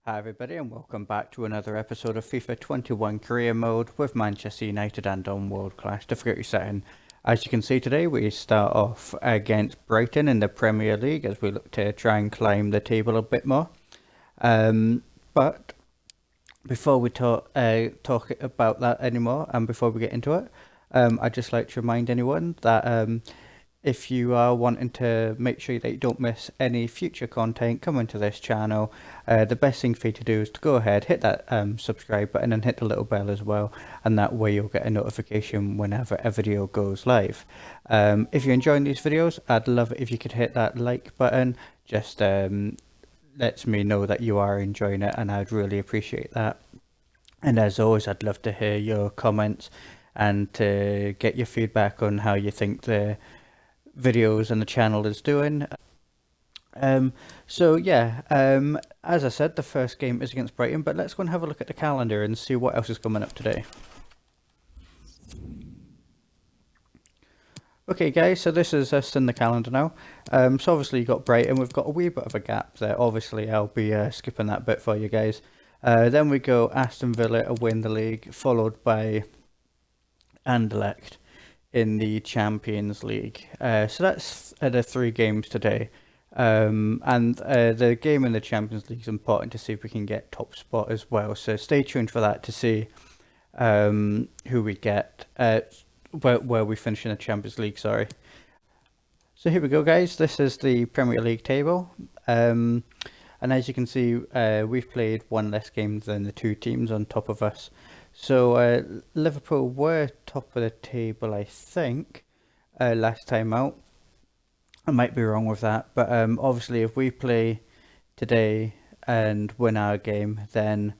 Hi everybody and welcome back to another episode of FIFA 21 Career Mode with Manchester United and on World Class difficulty setting. As you can see today we start off against Brighton in the Premier League as we look to try and climb the table a bit more. But before we talk about that anymore and before we get into it, I'd just like to remind anyone that if you are wanting to make sure that you don't miss any future content coming to this channel, the best thing for you to do is to go ahead, hit that subscribe button and hit the little bell as well, and that way you'll get a notification whenever a video goes live. If you're enjoying these videos, I'd love it if you could hit that like button. Just lets me know that you are enjoying it, and I'd really appreciate that. And as always, I'd love to hear your comments and to get your feedback on how you think the videos and the channel is doing. As I said, the first game is against Brighton, but let's go and have a look at the calendar and see what else is coming up today. Okay guys, so this is us in the calendar now. So obviously you got Brighton, we've got a wee bit of a gap there. Obviously I'll be skipping that bit for you guys. Then we go Aston Villa to win the league, followed by Anderlecht in the Champions League. So that's the 3 games today. The game in the Champions League is important to see if we can get top spot as well. So stay tuned for that to see who we get, where we finish in the Champions League, sorry. So here we go guys, this is the Premier League table. And as you can see, we've played one less game than the 2 teams on top of us. So Liverpool were top of the table, I think, last time out. I might be wrong with that, but obviously if we play today and win our game, then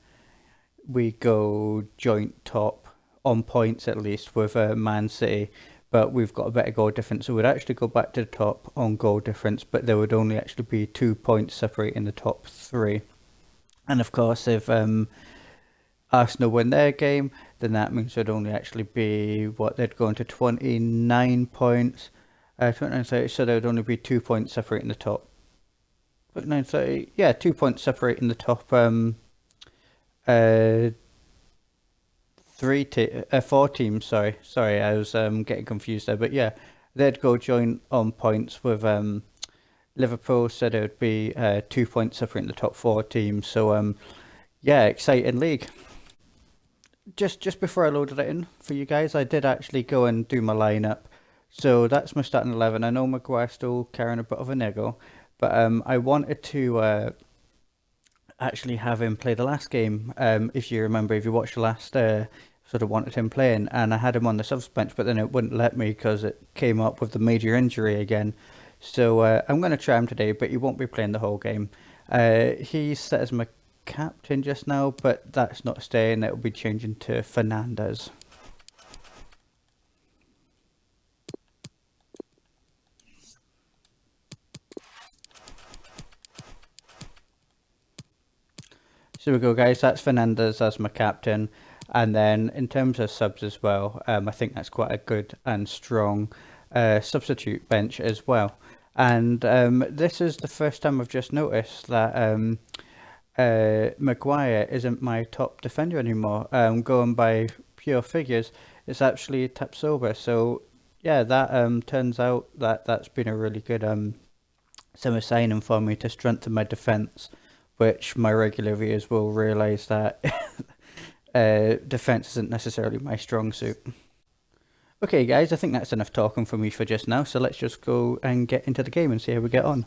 we go joint top on points at least with Man City, but we've got a better goal difference, so we'd actually go back to the top on goal difference, but there would only actually be 2 points separating the top 3. And of course if Arsenal win their game, then that means there'd only actually be, they'd go into 29 points, 29-30, so there would only be 2 points separating the top. 29-30, yeah, 2 points separating the top 4 teams, sorry, I was getting confused there, but yeah, they'd go join on points with Liverpool, so there would be 2 points separating the top 4 teams, so yeah, exciting league. Just before I loaded it in for you guys, I did actually go and do my lineup. So that's my starting 11. I know Maguire's still carrying a bit of a niggle, but I wanted to actually have him play the last game. If you remember, if you watched the last sort of wanted him playing, and I had him on the subs bench, but then it wouldn't let me because it came up with the major injury again. So I'm going to try him today, but he won't be playing the whole game. He's set as my captain just now, but that's not staying. It will be changing to Fernandez. So we go guys, that's Fernandez as my captain, and then in terms of subs as well, I think that's quite a good and strong substitute bench as well. And this is the first time I've just noticed that Maguire isn't my top defender anymore. Going by pure figures, it's actually Tapsoba. So yeah, that turns out that that's been a really good summer signing for me to strengthen my defence, which my regular viewers will realise that defence isn't necessarily my strong suit. Okay guys, I think that's enough talking for me for just now, so let's just go and get into the game and see how we get on.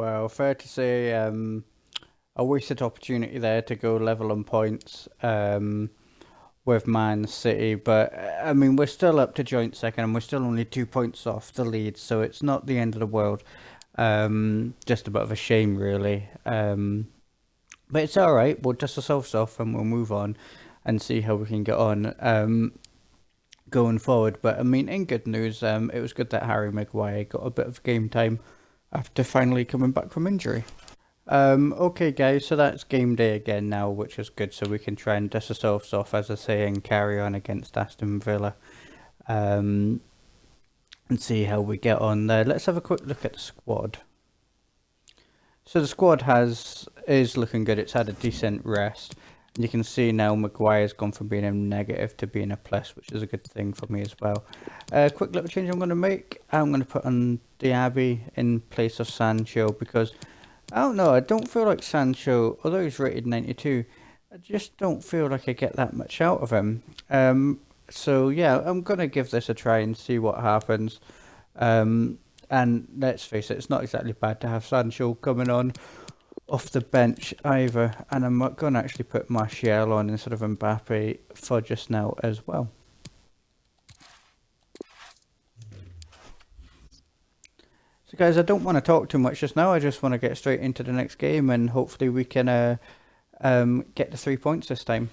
Well, fair to say, a wasted opportunity there to go level on points with Man City. But I mean, we're still up to joint second, and we're still only 2 points off the lead, so it's not the end of the world. Just a bit of a shame, really. But it's all right. We'll dust ourselves off, and we'll move on and see how we can get on going forward. But I mean, in good news, it was good that Harry Maguire got a bit of game time after finally coming back from injury. Okay, guys, so that's game day again now, which is good. So we can try and dust ourselves off, as I say, and carry on against Aston Villa, and see how we get on there. Let's have a quick look at the squad. So the squad is looking good. It's had a decent rest. You can see now Maguire's gone from being a negative to being a plus, which is a good thing for me as well. Quick little change I'm going to make. I'm going to put on Diaby in place of Sancho because, I don't know, I don't feel like Sancho, although he's rated 92, I just don't feel like I get that much out of him. So yeah, I'm going to give this a try and see what happens. And let's face it, it's not exactly bad to have Sancho coming on off the bench either, and I'm going to actually put Martial on instead of Mbappe for just now as well. So guys, I don't want to talk too much just now. I just want to get straight into the next game, and hopefully we can get the 3 points this time.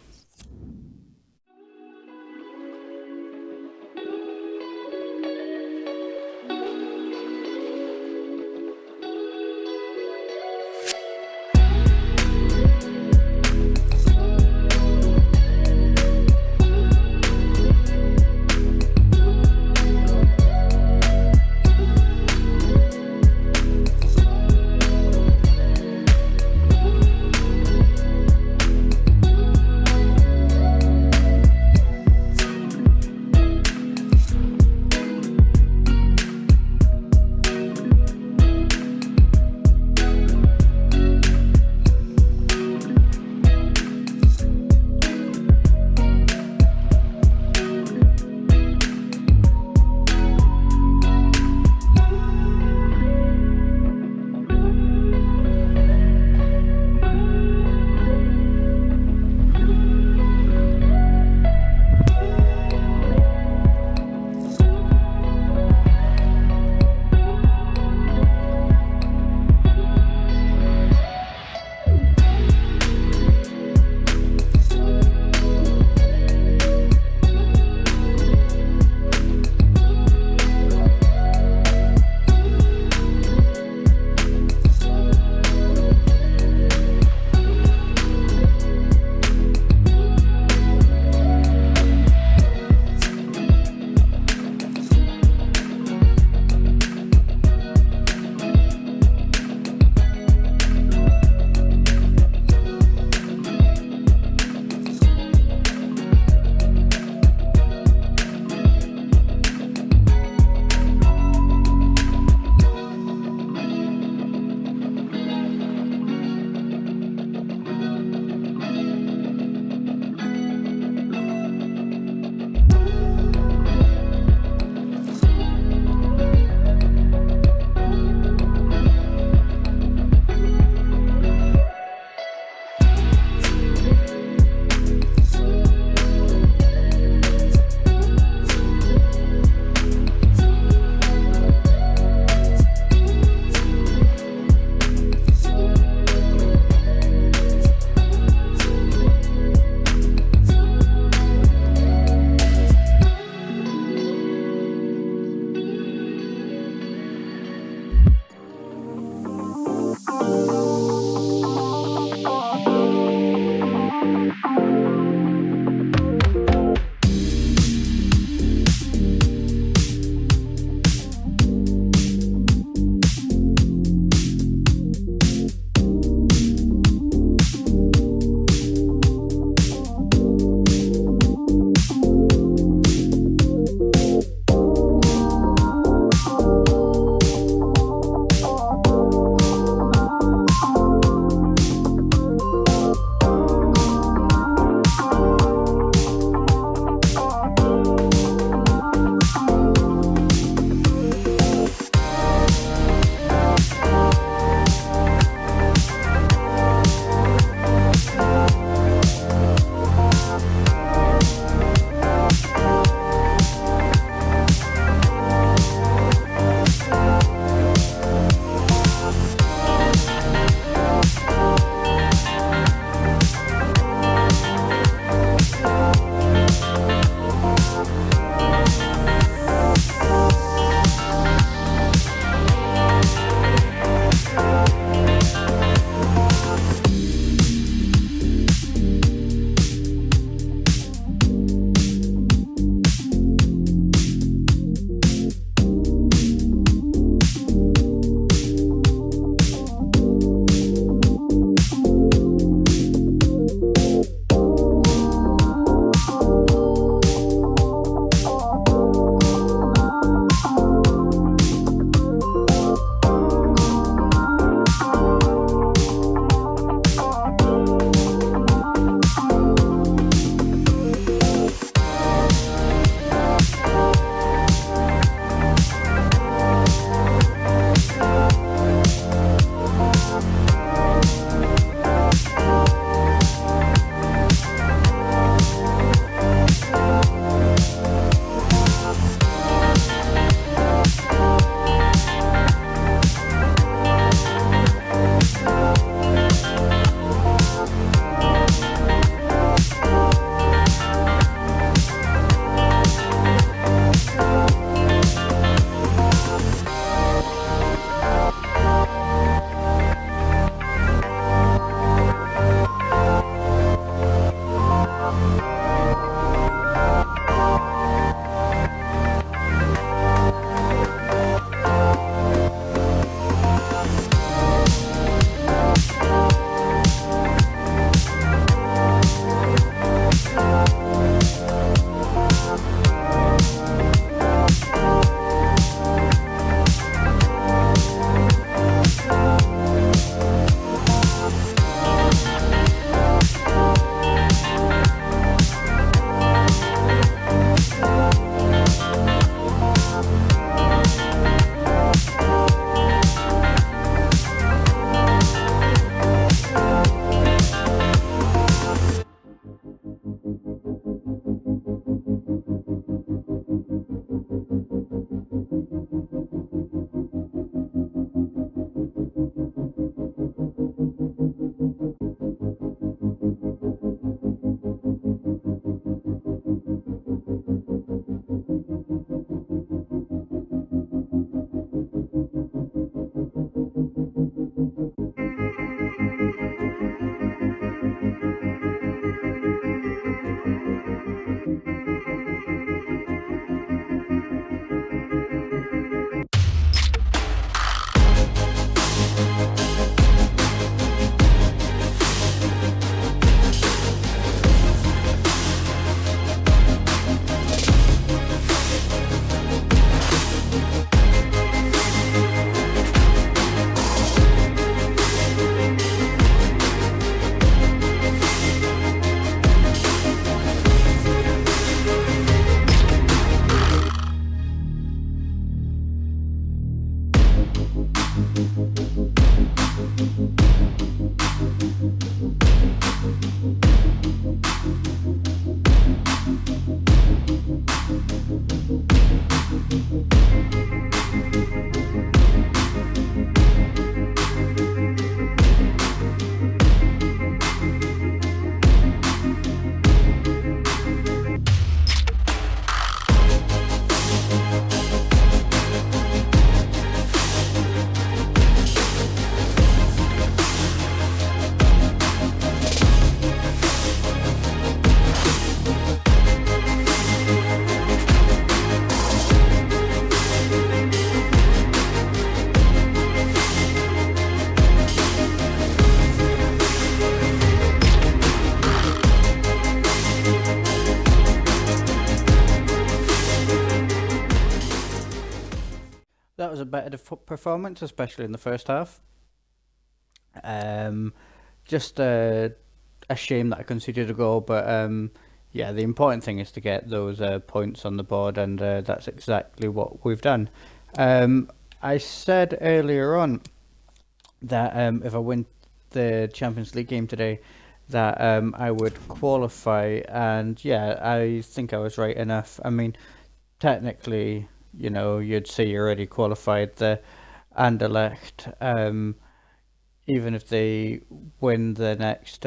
That was a better performance, especially in the first half. Um, just a shame that I conceded a goal, but yeah, the important thing is to get those points on the board, and that's exactly what we've done. I said earlier on that if I win the Champions League game today, that I would qualify, and yeah, I think I was right enough. I mean, technically, you'd say you're already qualified. The Anderlecht, even if they win the next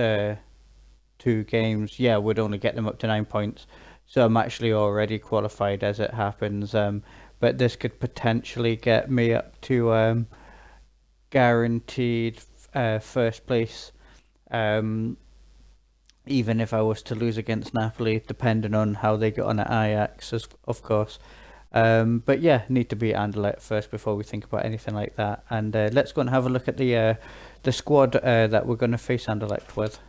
two games, yeah, would only get them up to 9 points. So I'm actually already qualified as it happens. But this could potentially get me up to guaranteed first place. Even if I was to lose against Napoli, depending on how they get on at Ajax, of course. But yeah, need to beat Anderlecht first before we think about anything like that. And let's go and have a look at the squad that we're going to face Anderlecht with.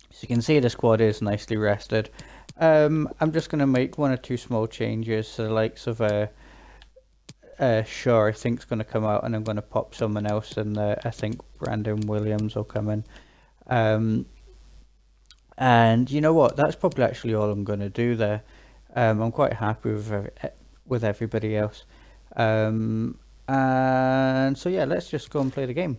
So you can see the squad is nicely rested. I'm just going to make one or two small changes. So the likes of Shaw, I think, is going to come out, and I'm going to pop someone else, and I think Brandon Williams will come in. And you know what? That's probably actually all I'm going to do there. I'm quite happy with everybody else. And so yeah, let's just go and play the game.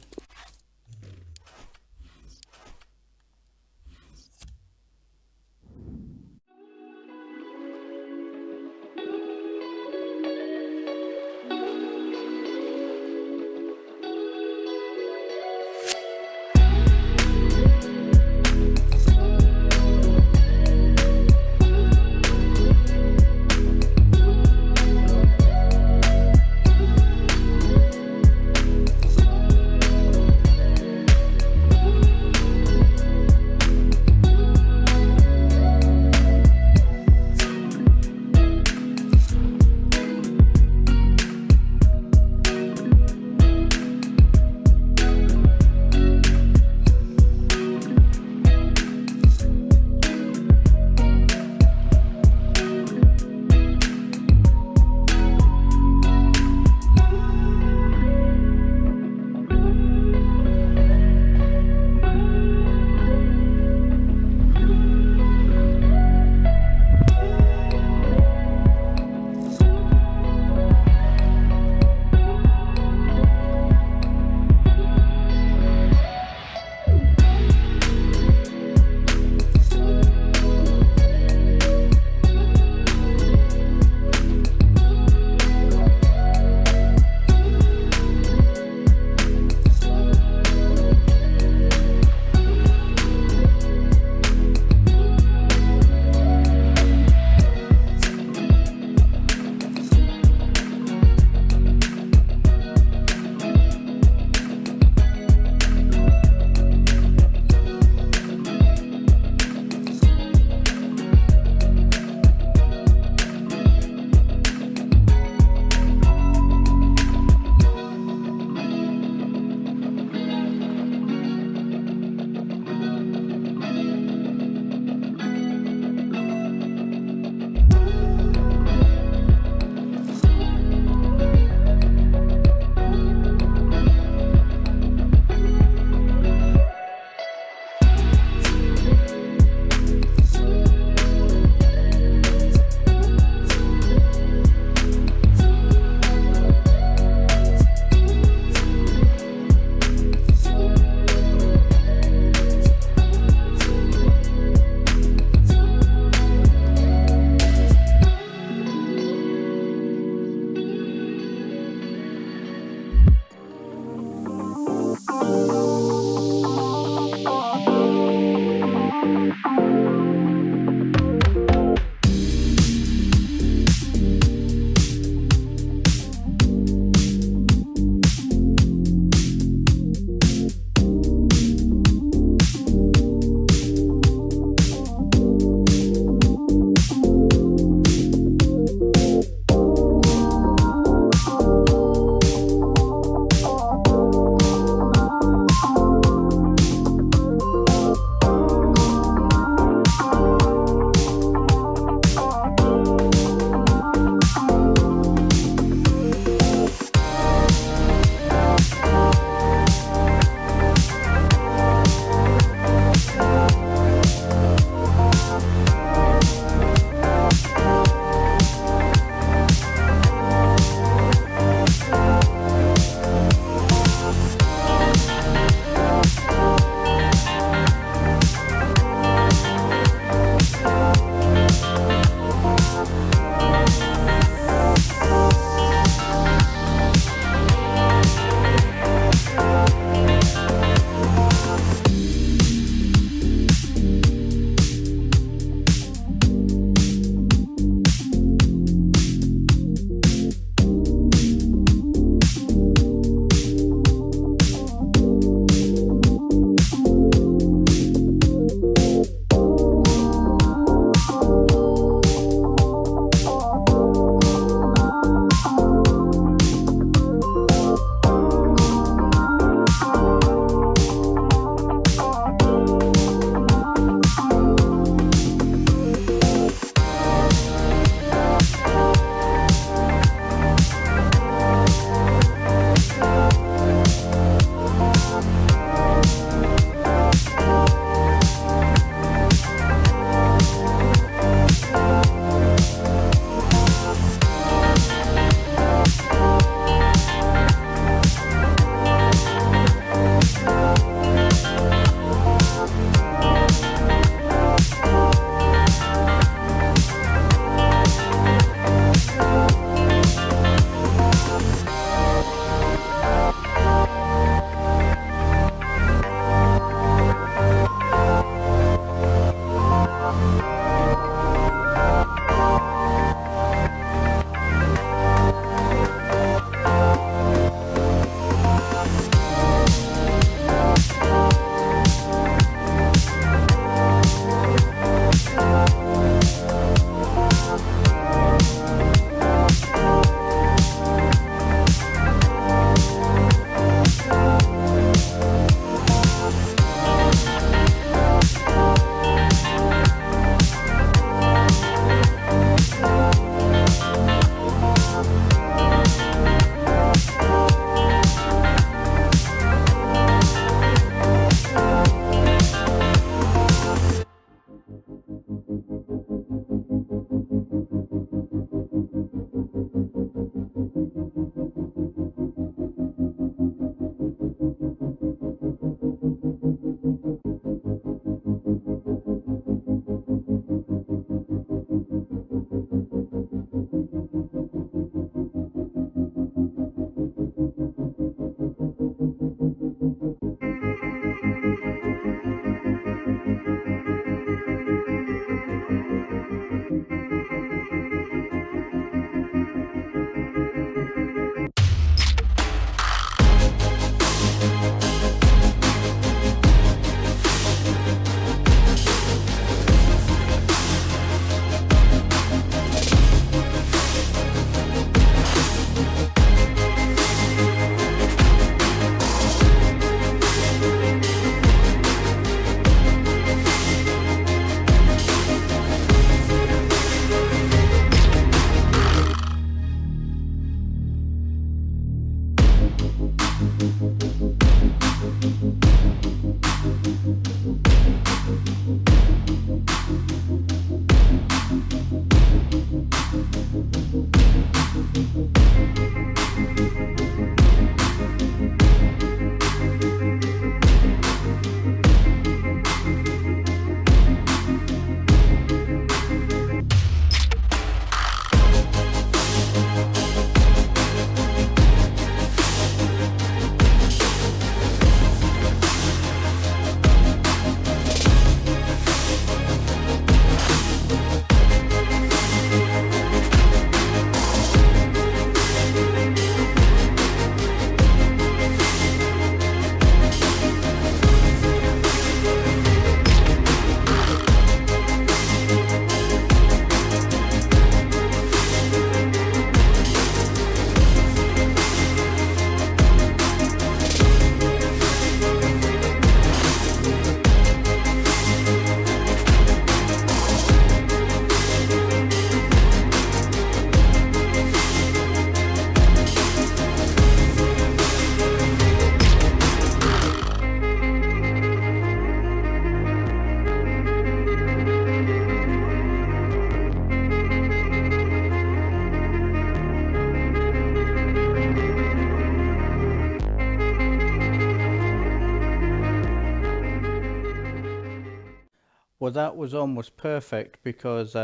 Well, that was almost perfect because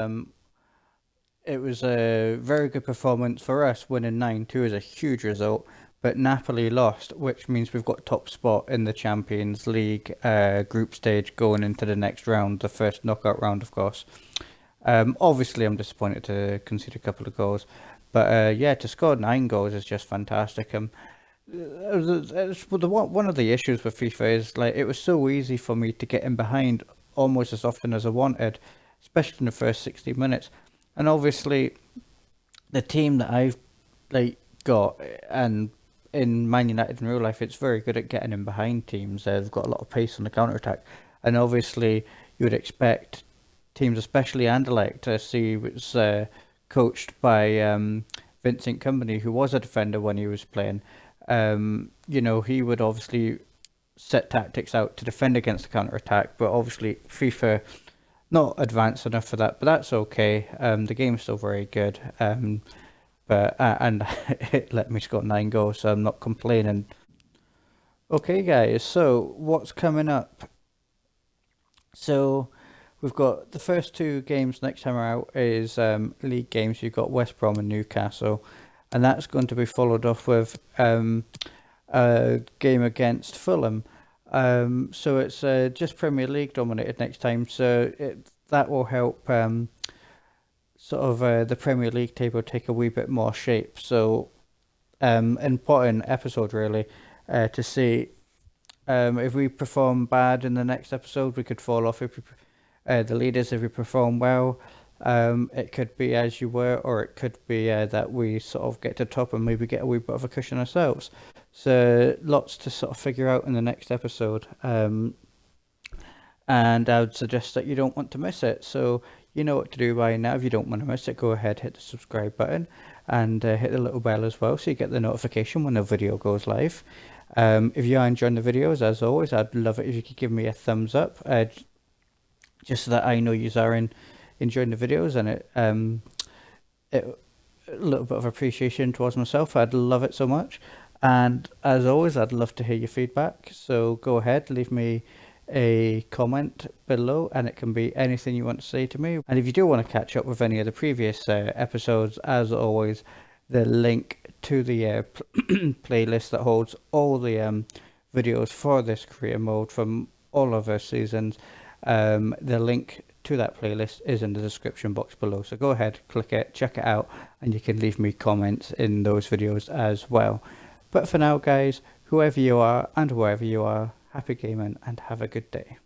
it was a very good performance for us. Winning 9-2 is a huge result, but Napoli lost, which means we've got top spot in the Champions League group stage going into the next round, the first knockout round, of course. Obviously, I'm disappointed to concede a couple of goals, but yeah, to score 9 goals is just fantastic. One of the issues with FIFA is like it was so easy for me to get in behind almost as often as I wanted, especially in the first 60 minutes. And obviously, the team that I've like got and in Man United in real life, it's very good at getting in behind teams. They've got a lot of pace on the counter attack, and obviously you would expect teams, especially Anderlecht, to see was coached by Vincent Company, who was a defender when he was playing. He would obviously set tactics out to defend against the counter attack, but obviously FIFA not advanced enough for that. But that's okay. The game's still very good. And it let me score 9 goals, so I'm not complaining. Okay, guys. So what's coming up? So we've got the first 2 games next time out is league games. You've got West Brom and Newcastle, and that's going to be followed up with a game against Fulham. So it's just Premier League dominated next time. So that will help the Premier League table take a wee bit more shape. So important episode really to see if we perform bad in the next episode, we could fall off. If the leaders, if we perform well, it could be as you were, or it could be that we sort of get to top and maybe get a wee bit of a cushion ourselves. So lots to sort of figure out in the next episode. And I would suggest that you don't want to miss it. So you know what to do by now. If you don't want to miss it, go ahead, hit the subscribe button and hit the little bell as well, so you get the notification when the video goes live. If you are enjoying the videos, as always, I'd love it if you could give me a thumbs up, just so that I know you are enjoying the videos, and a little bit of appreciation towards myself. I'd love it so much. And as always, I'd love to hear your feedback. So go ahead, leave me a comment below, and it can be anything you want to say to me. And if you do want to catch up with any of the previous episodes, as always, the link to the playlist that holds all the videos for this career mode from all of our seasons, the link to that playlist is in the description box below. So go ahead, click it, check it out, and you can leave me comments in those videos as well. But for now, guys, whoever you are and wherever you are, happy gaming and have a good day.